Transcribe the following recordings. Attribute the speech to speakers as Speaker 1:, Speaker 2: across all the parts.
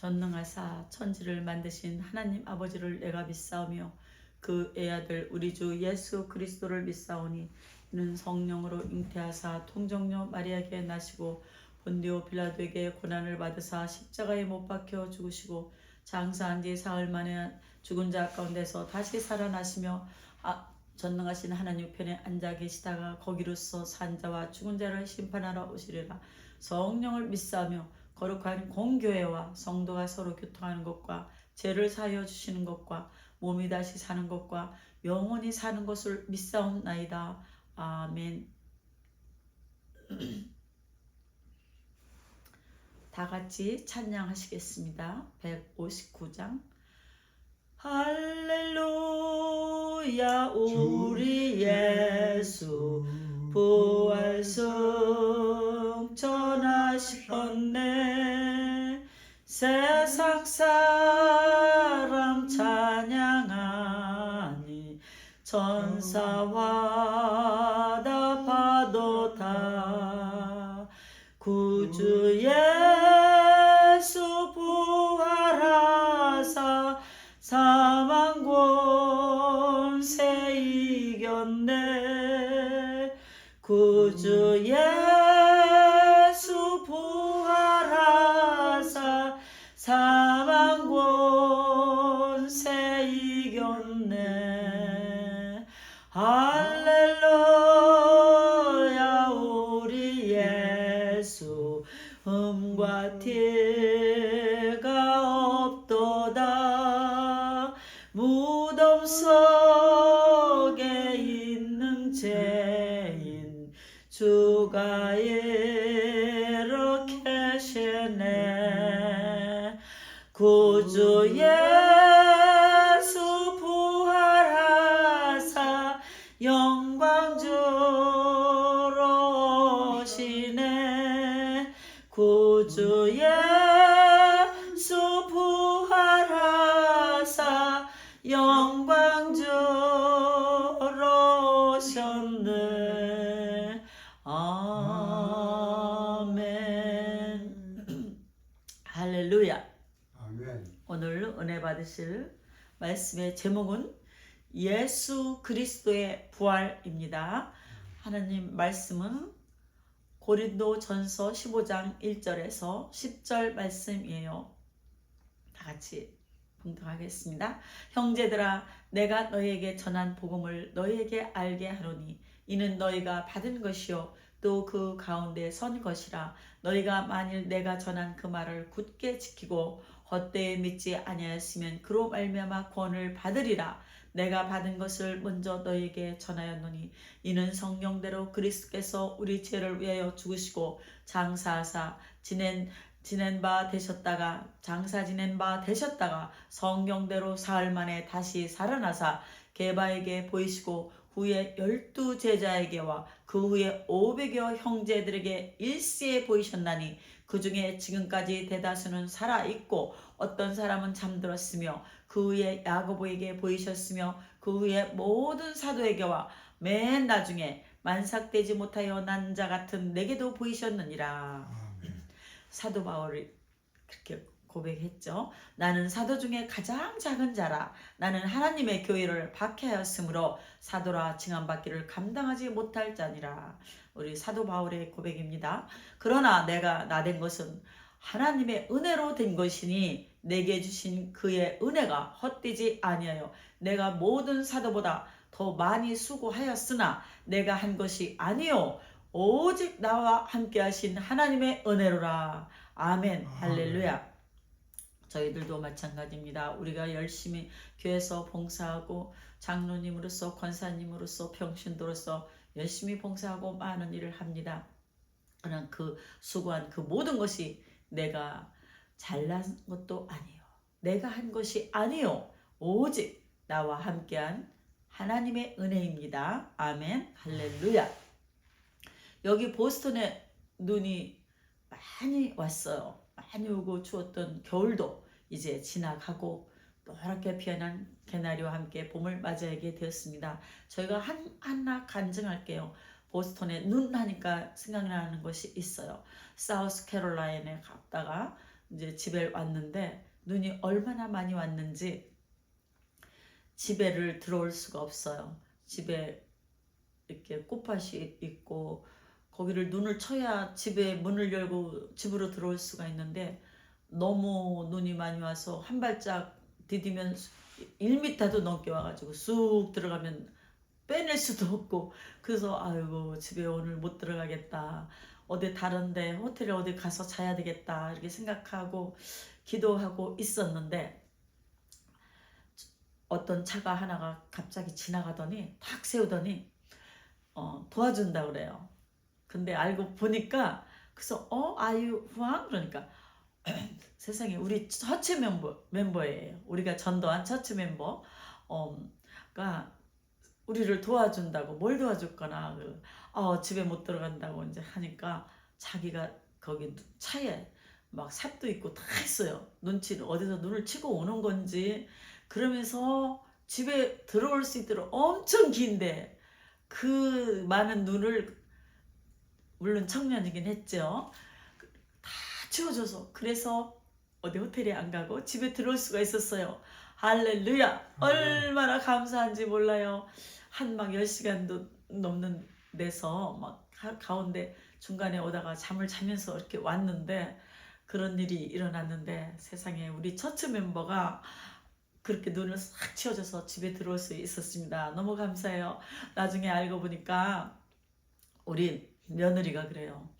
Speaker 1: 전능하사 천지를 만드신 하나님 아버지를 내가 믿사오며 그 애아들 우리 주 예수 그리스도를 믿사오니 이는 성령으로 잉태하사 통정녀 마리아에게 나시고 본디오 빌라도에게 고난을 받으사 십자가에 못 박혀 죽으시고 장사한 지 사흘 만에 죽은 자 가운데서 다시 살아나시며 전능하신 하나님 우편에 앉아 계시다가 거기로서 산 자와 죽은 자를 심판하러 오시리라. 성령을 믿사오며 거룩한 공교회와 성도가 서로 교통하는 것과 죄를 사하여 주시는 것과 몸이 다시 사는 것과 영원히 사는 것을 믿사옵나이다. 아멘. 다 같이 찬양하시겠습니다. 159장. 할렐루야 우리 예수 부활 승천하셨네. 세상 사람 찬양하니 천사와 다 파도 다 구주 예수 부활하사 사망 권세 이겼네. 구주 예수 부활하사 사망 권세 이겼네. 할렐루야 우리 예수 흠과 티가 없도다. 무덤 속에 있는 죄인 주가 일으키시네. 구주 예수 부활하사 영광주로 오시네. 구주 예수 부활하사 영광주로 오셨네. 아멘. 할렐루야.
Speaker 2: 아멘.
Speaker 1: 오늘 은혜 받으실 말씀의 제목은 예수 그리스도의 부활입니다. 하나님 말씀은 고린도 전서 15장 1절에서 10절 말씀이에요. 다 같이 봉독하겠습니다. 형제들아 내가 너희에게 전한 복음을 너희에게 알게 하노니 이는 너희가 받은 것이요 또 그 가운데 선 것이라. 너희가 만일 내가 전한 그 말을 굳게 지키고 헛되이 믿지 아니하였으면 그로 말미암아 구원을 받으리라. 내가 받은 것을 먼저 너희에게 전하였노니 이는 성경대로 그리스도께서 우리 죄를 위하여 죽으시고 장사 지낸 바 되셨다가 성경대로 사흘 만에 다시 살아나사 게바에게 보이시고 후에 12 제자에게와 그 후에 500여 형제들에게 일시에 보이셨나니 그 중에 지금까지 대다수는 살아있고 어떤 사람은 잠들었으며 그 후에 야고보에게 보이셨으며 그 후에 모든 사도에게와 맨 나중에 만삭되지 못하여 난 자 같은 내게도 보이셨느니라. 사도 바울이 그렇게 고백했죠. 나는 사도 중에 가장 작은 자라. 나는 하나님의 교회를 박해하였으므로 사도라 칭함받기를 감당하지 못할 자니라. 우리 사도 바울의 고백입니다. 그러나 내가 나된 것은 하나님의 은혜로 된 것이니 내게 주신 그의 은혜가 헛되지 아니하여 내가 모든 사도보다 더 많이 수고하였으나 내가 한 것이 아니요 오직 나와 함께 하신 하나님의 은혜로라. 아멘. 할렐루야. 저희들도 마찬가지입니다. 우리가 열심히 교회에서 봉사하고 장로님으로서 권사님으로서 평신도로서 열심히 봉사하고 많은 일을 합니다. 그러나 그 수고한 그 모든 것이 내가 잘난 것도 아니요 내가 한 것이 아니요 오직 나와 함께한 하나님의 은혜입니다. 아멘. 할렐루야. 여기 보스턴에 눈이 많이 왔어요. 많이 오고 추웠던 겨울도 이제 지나가고 노랗게 피어난 개나리와 함께 봄을 맞이하게 되었습니다. 저희가 하나 간증할게요. 보스턴에 눈 하니까 생각나는 것이 있어요. 사우스 캐롤라인에 갔다가 이제 집에 왔는데 눈이 얼마나 많이 왔는지 집에를 들어올 수가 없어요. 집에 이렇게 꽃밭이 있고 거기를 눈을 쳐야 집에 문을 열고 집으로 들어올 수가 있는데 너무 눈이 많이 와서 한 발짝 디디면 1m도 넘게 와가지고 쑥 들어가면 빼낼 수도 없고 그래서 아이고 집에 오늘 못 들어가겠다. 어디 다른데 호텔에 어디 가서 자야 되겠다 이렇게 생각하고 기도하고 있었는데 어떤 차가 하나가 갑자기 지나가더니 탁 세우더니 도와준다 그래요. 근데 알고 보니까 그래서 아유 후왕 그러니까 세상에 우리 처치 멤버예요. 우리가 전도한 처치 멤버가 우리를 도와준다고 뭘 도와줄 거나 집에 못 들어간다고 이제 하니까 자기가 거기 차에 막 삽도 있고 다 있어요. 눈치를 어디서 눈을 치고 오는 건지 그러면서 집에 들어올 수 있도록 엄청 긴데 그 많은 눈을 물론 청년이긴 했죠. 다 치워줘서 그래서 어디 호텔에 안 가고 집에 들어올 수가 있었어요. 할렐루야. 얼마나 감사한지 몰라요. 한 막 10시간도 넘는 데서 막 가운데 중간에 오다가 잠을 자면서 이렇게 왔는데 그런 일이 일어났는데 세상에 우리 처치 멤버가 그렇게 눈을 싹 치워줘서 집에 들어올 수 있었습니다. 너무 감사해요. 나중에 알고 보니까 우리 며느리가 그래요.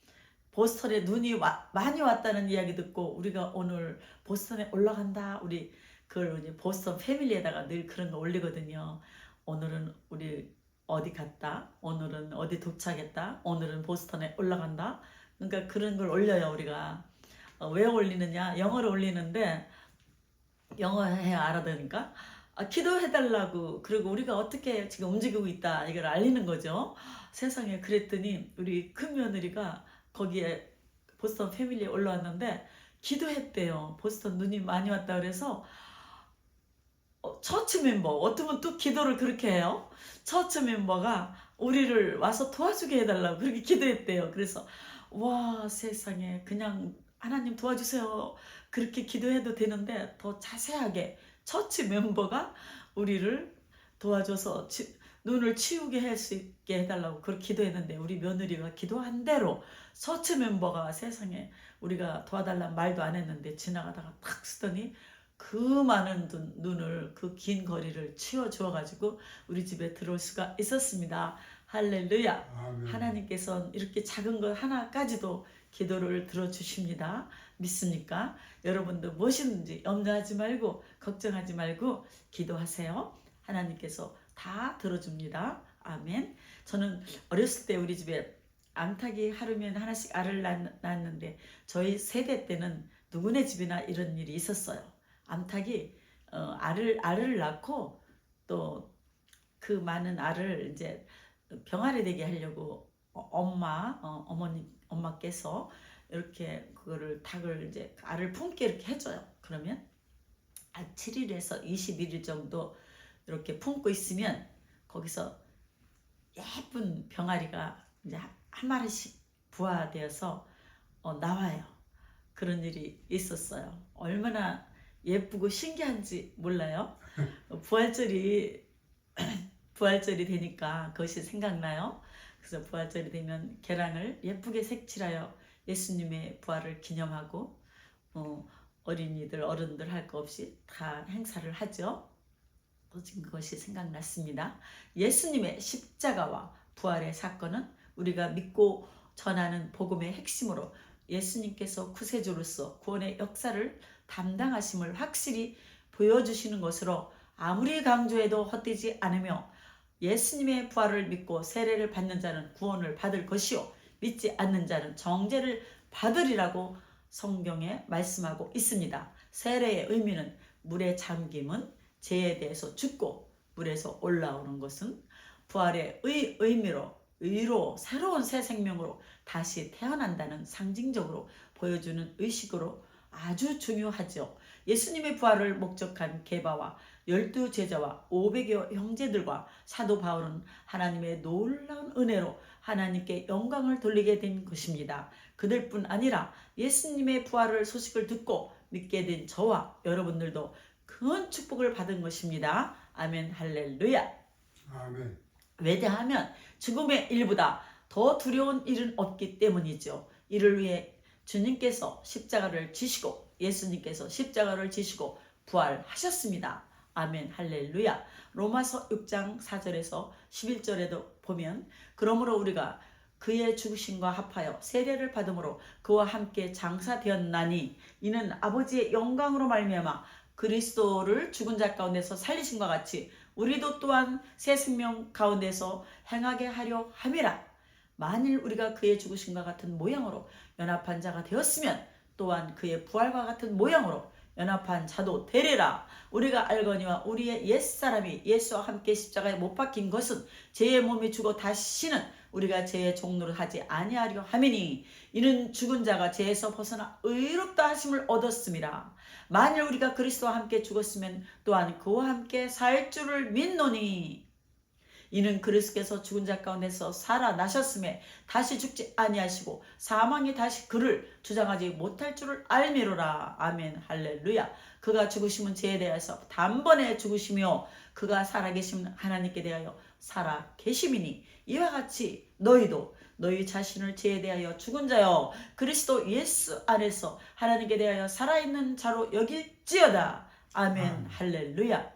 Speaker 1: 보스턴에 눈이 많이 왔다는 이야기 듣고 우리가 오늘 보스턴에 올라간다. 우리 그걸 이제 보스턴 패밀리에다가 늘 그런 거 올리거든요. 오늘은 우리 어디 갔다. 오늘은 어디 도착했다. 오늘은 보스턴에 올라간다. 그러니까 그런 걸 올려요 우리가. 왜 올리느냐? 영어로 올리는데 영어 해야 알아듣으니까 기도해달라고 그리고 우리가 어떻게 지금 움직이고 있다 이걸 알리는 거죠. 세상에 그랬더니 우리 큰 며느리가 거기에 보스턴 패밀리에 올라왔는데 기도했대요. 보스턴 눈이 많이 왔다 그래서 처치 멤버 어쩌면 또 기도를 그렇게 해요. 처치 멤버가 우리를 와서 도와주게 해달라고 그렇게 기도했대요. 그래서 와 세상에 그냥 하나님 도와주세요. 그렇게 기도해도 되는데 더 자세하게 처치 멤버가 우리를 도와줘서 눈을 치우게 할 수 있게 해달라고 그렇게 기도했는데 우리 며느리가 기도한 대로 처치 멤버가 세상에 우리가 도와달라는 말도 안 했는데 지나가다가 탁 쓰더니 그 많은 눈을 그 긴 거리를 치워주어가지고 우리 집에 들어올 수가 있었습니다. 할렐루야.
Speaker 2: 아멘.
Speaker 1: 하나님께서는 이렇게 작은 것 하나까지도 기도를 들어주십니다. 믿습니까? 여러분도 무엇이든지 염려하지 말고 걱정하지 말고 기도하세요. 하나님께서 다 들어줍니다. 아멘. 저는 어렸을 때 우리 집에 암탉이 하루면 하나씩 알을 낳았는데 저희 세대 때는 누구네 집이나 이런 일이 있었어요. 암탉이 알을 낳고 또 그 많은 알을 이제 병아리 되게 하려고 엄마께서 이렇게 그거를 닭을 이제 알을 품게 이렇게 해줘요. 그러면 7일에서 21일 정도 이렇게 품고 있으면 거기서 예쁜 병아리가 이제 한 마리씩 부화되어서 나와요. 그런 일이 있었어요. 얼마나 예쁘고 신기한지 몰라요. 부활절이 되니까 그것이 생각나요. 그래서 부활절이 되면 계란을 예쁘게 색칠하여 예수님의 부활을 기념하고 어린이들 어른들 할 거 없이 다 행사를 하죠. 지금 그것이 생각났습니다. 예수님의 십자가와 부활의 사건은 우리가 믿고 전하는 복음의 핵심으로 예수님께서 구세주로서 구원의 역사를 담당하심을 확실히 보여주시는 것으로 아무리 강조해도 헛되지 않으며 예수님의 부활을 믿고 세례를 받는 자는 구원을 받을 것이요 믿지 않는 자는 정죄를 받으리라고 성경에 말씀하고 있습니다. 세례의 의미는 물에 잠김은 죄에 대해서 죽고 물에서 올라오는 것은 부활의 의미로 의로 새로운 새 생명으로 다시 태어난다는 상징적으로 보여주는 의식으로 아주 중요하죠. 예수님의 부활을 목적한 게바와 12제자와 500여 형제들과 사도 바울은 하나님의 놀라운 은혜로 하나님께 영광을 돌리게 된 것입니다. 그들뿐 아니라 예수님의 부활을 소식을 듣고 믿게 된 저와 여러분들도 큰 축복을 받은 것입니다. 아멘, 할렐루야.
Speaker 2: 아멘.
Speaker 1: 왜냐하면 죽음의 일보다 더 두려운 일은 없기 때문이죠. 이를 위해 주님께서 십자가를 지시고 예수님께서 십자가를 지시고 부활하셨습니다. 아멘, 할렐루야. 로마서 6장 4절에서 11절에도 보면 그러므로 우리가 그의 죽으심과 합하여 세례를 받음으로 그와 함께 장사되었나니 이는 아버지의 영광으로 말미암아 그리스도를 죽은 자 가운데서 살리심과 같이 우리도 또한 새 생명 가운데서 행하게 하려 함이라. 만일 우리가 그의 죽으심과 같은 모양으로 연합한 자가 되었으면 또한 그의 부활과 같은 모양으로 연합한 자도 되리라. 우리가 알거니와 우리의 옛사람이 예수와 함께 십자가에 못 박힌 것은 죄의 몸이 죽어 다시는 우리가 죄의 종노릇 하지 아니하려 함이니 이는 죽은 자가 죄에서 벗어나 의롭다 하심을 얻었음이라. 만일 우리가 그리스도와 함께 죽었으면 또한 그와 함께 살 줄을 믿노니 이는 그리스도께서 죽은 자 가운데서 살아나셨음에 다시 죽지 아니하시고 사망이 다시 그를 주장하지 못할 줄을 알미로라. 아멘, 할렐루야. 그가 죽으심은 죄에 대해서 단번에 죽으시며 그가 살아계심은 하나님께 대하여 살아계심이니 이와 같이 너희도 너희 자신을 죄에 대하여 죽은 자여 그리스도 예수 안에서 하나님께 대하여 살아있는 자로 여길지어다. 아멘, 할렐루야.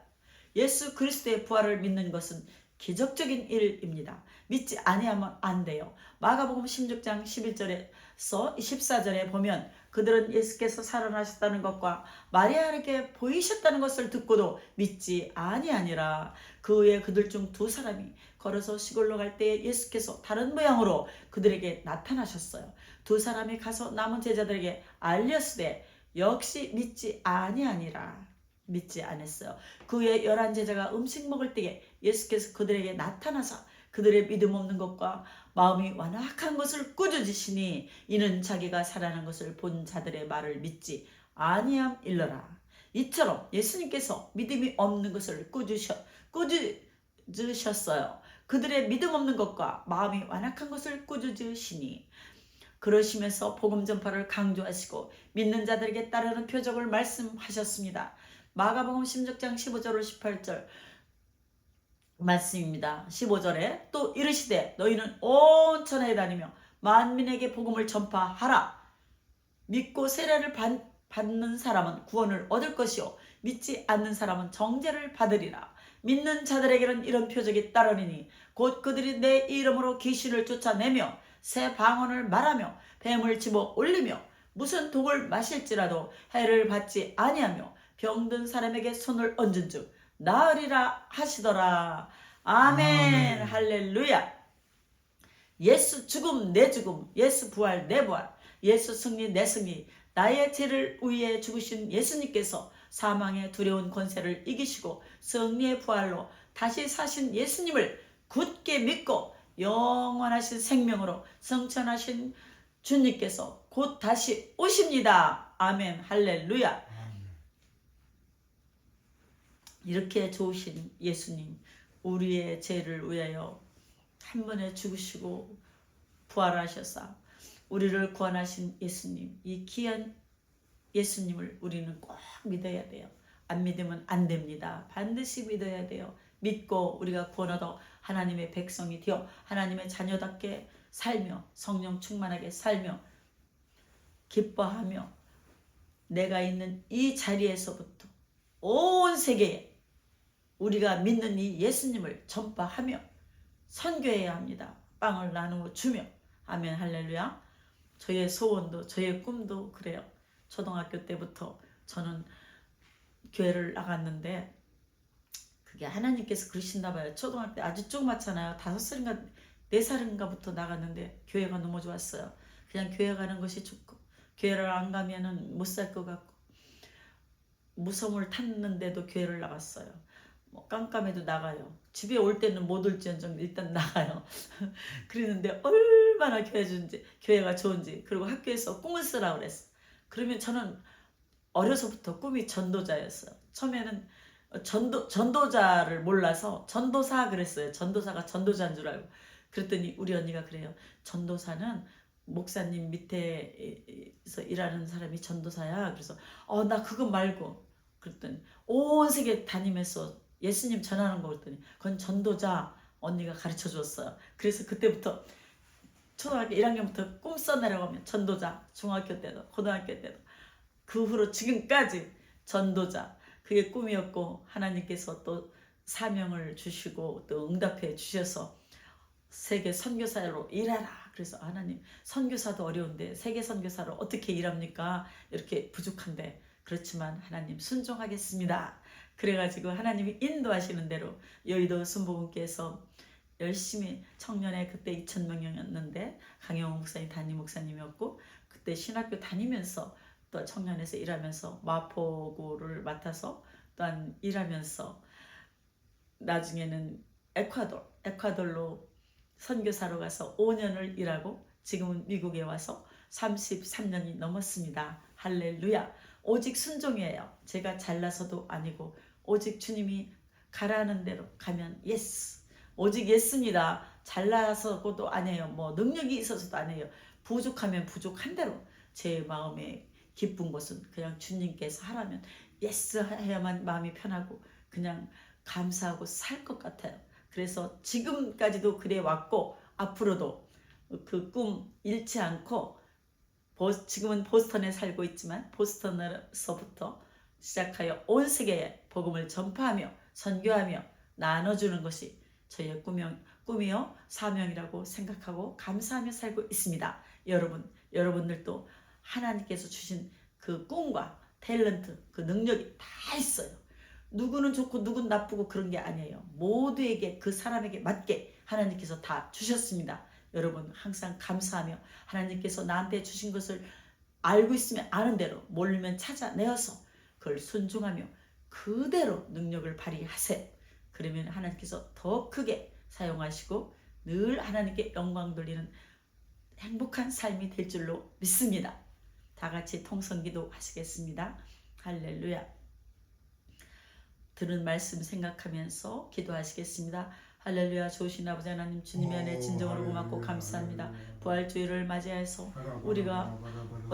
Speaker 1: 예수 그리스도의 부활을 믿는 것은 기적적인 일입니다. 믿지 아니하면 안 돼요. 마가복음 16장 11절에서 14절에 보면 그들은 예수께서 살아나셨다는 것과 마리아에게 보이셨다는 것을 듣고도 믿지 아니하니라. 그 후에 그들 중 두 사람이 걸어서 시골로 갈 때에 예수께서 다른 모양으로 그들에게 나타나셨어요. 두 사람이 가서 남은 제자들에게 알렸으되 역시 믿지 아니하니라. 믿지 않았어요. 그 후에 11제자가 음식 먹을 때에 예수께서 그들에게 나타나사 그들의 믿음 없는 것과 마음이 완악한 것을 꾸짖으시니 이는 자기가 살아난 것을 본 자들의 말을 믿지 아니함일러라. 이처럼 예수님께서 믿음이 없는 것을 꾸짖으셨어요. 그들의 믿음 없는 것과 마음이 완악한 것을 꾸짖으시니 그러시면서 복음 전파를 강조하시고 믿는 자들에게 따르는 표적을 말씀하셨습니다. 마가복음 16장 15절 18절 말씀입니다. 15절에 또 이르시되 너희는 온 천하에 다니며 만민에게 복음을 전파하라. 믿고 세례를 받는 사람은 구원을 얻을 것이요 믿지 않는 사람은 정죄를 받으리라. 믿는 자들에게는 이런 표적이 따르리니 곧 그들이 내 이름으로 귀신을 쫓아내며 새 방언을 말하며 뱀을 집어 올리며 무슨 독을 마실지라도 해를 받지 아니하며 병든 사람에게 손을 얹은 즉 나으리라 하시더라. 아멘, 할렐루야. 예수 죽음 내 죽음, 예수 부활 내 부활, 예수 승리 내 승리. 나의 죄를 위해 죽으신 예수님께서 사망의 두려운 권세를 이기시고 승리의 부활로 다시 사신 예수님을 굳게 믿고 영원하신 생명으로 성천하신 주님께서 곧 다시 오십니다. 아멘, 할렐루야. 이렇게 좋으신 예수님, 우리의 죄를 위하여 한 번에 죽으시고 부활하셔서 우리를 구원하신 예수님, 이 귀한 예수님을 우리는 꼭 믿어야 돼요. 안 믿으면 안 됩니다. 반드시 믿어야 돼요. 믿고 우리가 구원 얻어 하나님의 백성이 되어 하나님의 자녀답게 살며 성령 충만하게 살며 기뻐하며 내가 있는 이 자리에서부터 온 세계에 우리가 믿는 이 예수님을 전파하며 선교해야 합니다. 빵을 나누어 주며. 아멘, 할렐루야. 저의 소원도 저의 꿈도 그래요. 초등학교 때부터 저는 교회를 나갔는데 그게 하나님께서 그러신다 봐요. 초등학교 때 아주 조그맣잖아요. 5살인가 4살인가부터 나갔는데 교회가 너무 좋았어요. 그냥 교회 가는 것이 좋고 교회를 안 가면은 못 살 것 같고 무서움을 탔는데도 교회를 나갔어요. 뭐 깜깜해도 나가요. 집에 올 때는 못 올지언정 일단 나가요. 그랬는데 얼마나 교회가 좋은지 그리고 학교에서 꿈을 쓰라고 그랬어. 그러면 저는 어려서부터 꿈이 전도자였어요. 처음에는 전도자를 몰라서 전도사 그랬어요. 전도사가 전도자인 줄 알고. 그랬더니 우리 언니가 그래요. 전도사는 목사님 밑에서 일하는 사람이 전도사야. 그래서 나 그거 말고. 그랬더니 온 세계 다니면서 예수님 전하는 거 그랬더니 그건 전도자. 언니가 가르쳐 줬어요. 그래서 그때부터 초등학교 1학년부터 꿈 써내려고 하면 전도자. 중학교 때도 고등학교 때도 그 후로 지금까지 전도자. 그게 꿈이었고 하나님께서 또 사명을 주시고 또 응답해 주셔서 세계 선교사로 일하라. 그래서 하나님 선교사도 어려운데 세계 선교사로 어떻게 일합니까? 이렇게 부족한데 그렇지만 하나님 순종하겠습니다. 그래가지고 하나님이 인도하시는 대로 여의도 순복음교회에서 열심히 청년회 그때 2,000명이었는데 강영호 목사님 담임 목사님이었고 그때 신학교 다니면서 또 청년에서 일하면서 마포구를 맡아서 또한 일하면서 나중에는 에콰도르로 선교사로 가서 5년을 일하고 지금은 미국에 와서 33년이 넘었습니다. 할렐루야. 오직 순종이에요. 제가 잘나서도 아니고 오직 주님이 가라는 대로 가면 예스. 오직 예스입니다. 잘나서도 아니에요. 뭐 능력이 있어서도 아니에요. 부족하면 부족한 대로 제 마음에 기쁜 것은 그냥 주님께서 하라면 예스 해야만 마음이 편하고 그냥 감사하고 살 것 같아요. 그래서 지금까지도 그래 왔고 앞으로도 그 꿈 잃지 않고 지금은 보스턴에 살고 있지만 보스턴에서부터 시작하여 온 세계에 복음을 전파하며 선교하며 나눠주는 것이 저희의 꿈이요 사명이라고 생각하고 감사하며 살고 있습니다. 여러분들도 하나님께서 주신 그 꿈과 탤런트 그 능력이 다 있어요. 누구는 좋고 누구는 나쁘고 그런 게 아니에요. 모두에게 그 사람에게 맞게 하나님께서 다 주셨습니다. 여러분 항상 감사하며 하나님께서 나한테 주신 것을 알고 있으면 아는 대로 모르면 찾아내어서 그걸 순종하며 그대로 능력을 발휘하세요. 그러면 하나님께서 더 크게 사용하시고 늘 하나님께 영광 돌리는 행복한 삶이 될 줄로 믿습니다. 다 같이 통성기도 하시겠습니다. 할렐루야. 들은 말씀 생각하면서 기도하시겠습니다. 할렐루야. 좋으신 아버지 하나님 주님의 은혜 진정으로 고맙고 감사합니다. 부활주일을 맞이해서 우리가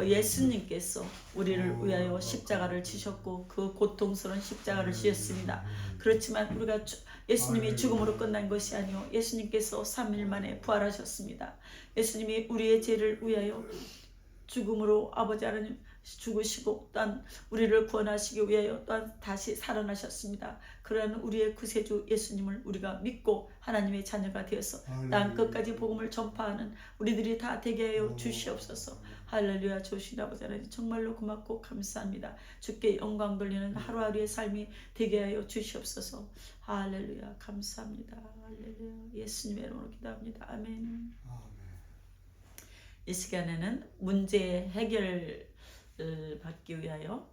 Speaker 1: 예수님께서 우리를 위하여 십자가를 지셨고 그 고통스러운 십자가를 지셨습니다. 그렇지만 우리가 예수님이 죽음으로 끝난 것이 아니요 예수님께서 3일 만에 부활하셨습니다. 예수님이 우리의 죄를 위하여 죽음으로 아버지 하나님 죽으시고 또한 우리를 구원하시기 위하여 또한 다시 살아나셨습니다. 그러한 우리의 구세주 예수님을 우리가 믿고 하나님의 자녀가 되어서 땅 끝까지 복음을 전파하는 우리들이 다 되게 하여 주시옵소서. 할렐루야. 좋으신 아버지 하나님 정말로 고맙고 감사합니다. 주께 영광 돌리는 하루하루의 삶이 되게 하여 주시옵소서. 할렐루야. 감사합니다. 할렐루야. 예수님의 이름으로 기도합니다. 아멘. 이 시간에는 문제 해결 받기 위하여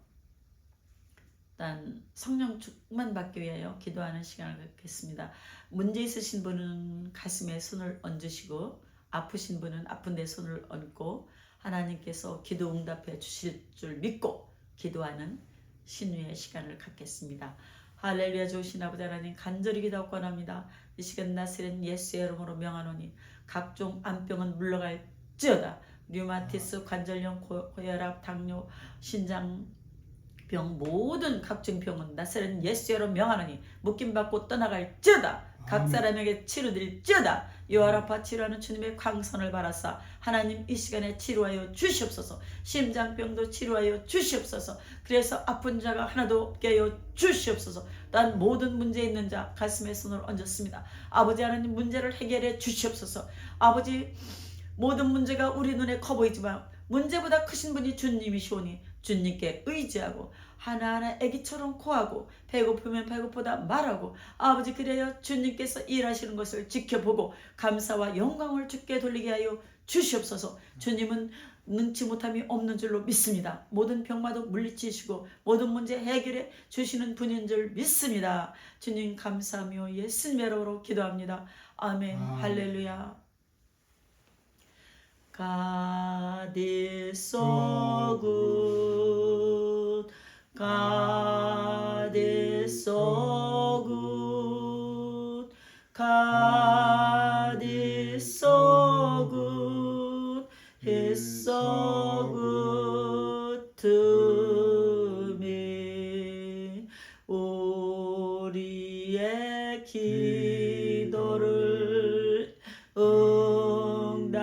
Speaker 1: 일단 성령 충만 받기 위하여 기도하는 시간을 갖겠습니다. 문제 있으신 분은 가슴에 손을 얹으시고 아프신 분은 아픈 데 손을 얹고 하나님께서 기도 응답해 주실 줄 믿고 기도하는 신유의 시간을 갖겠습니다. 할렐루야. 좋으신 아버지 하나님 간절히 기도하고 원합니다. 이 시간 나시는 예수의 이름으로 명하노니 각종 암병은 물러갈지어다. 류마티스, 관절염, 고혈압, 당뇨, 신장병 모든 각종 병은 나사렛 예수로 명하노니 묶임받고 떠나갈지어다. 각 사람에게 치료드릴지어다. 요아라파 치료하는 주님의 광선을 바라사 하나님 이 시간에 치료하여 주시옵소서. 심장병도 치료하여 주시옵소서. 그래서 아픈 자가 하나도 없게 하여 주시옵소서. 난 모든 문제 있는 자 가슴에 손을 얹었습니다. 아버지 하나님 문제를 해결해 주시옵소서. 아버지 모든 문제가 우리 눈에 커 보이지만 문제보다 크신 분이 주님이시오니 주님께 의지하고 하나하나 애기처럼 고하고 배고프면 배고프다 말하고 아버지 그래야 주님께서 일하시는 것을 지켜보고 감사와 영광을 주께 돌리게 하여 주시옵소서. 주님은 능치 못함이 없는 줄로 믿습니다. 모든 병마도 물리치시고 모든 문제 해결해 주시는 분인 줄 믿습니다. 주님 감사하며 예수님의 이름으로 기도합니다. 아멘. 할렐루야. God is so good. God is so good. God is so good. He's so good to me. 우리의 기도를 응답해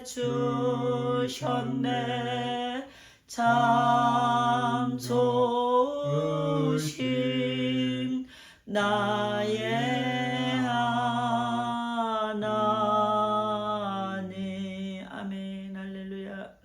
Speaker 1: 주셨네. 참 좋으신 나의 하나님. 아멘. 할렐루야.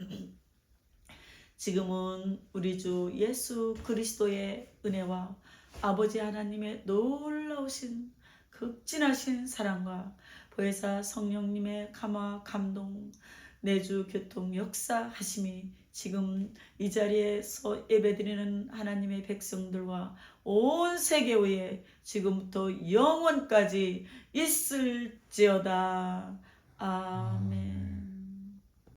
Speaker 1: 지금은 우리 주 예수 그리스도의 은혜와 아버지 하나님의 놀라우신 극진하신 사랑과 보혜사 성령님의 감화 감동 내주 교통 역사하심이 지금 이 자리에서 예배드리는 하나님의 백성들과 온 세계 위에 지금부터 영원까지 있을지어다. 아멘.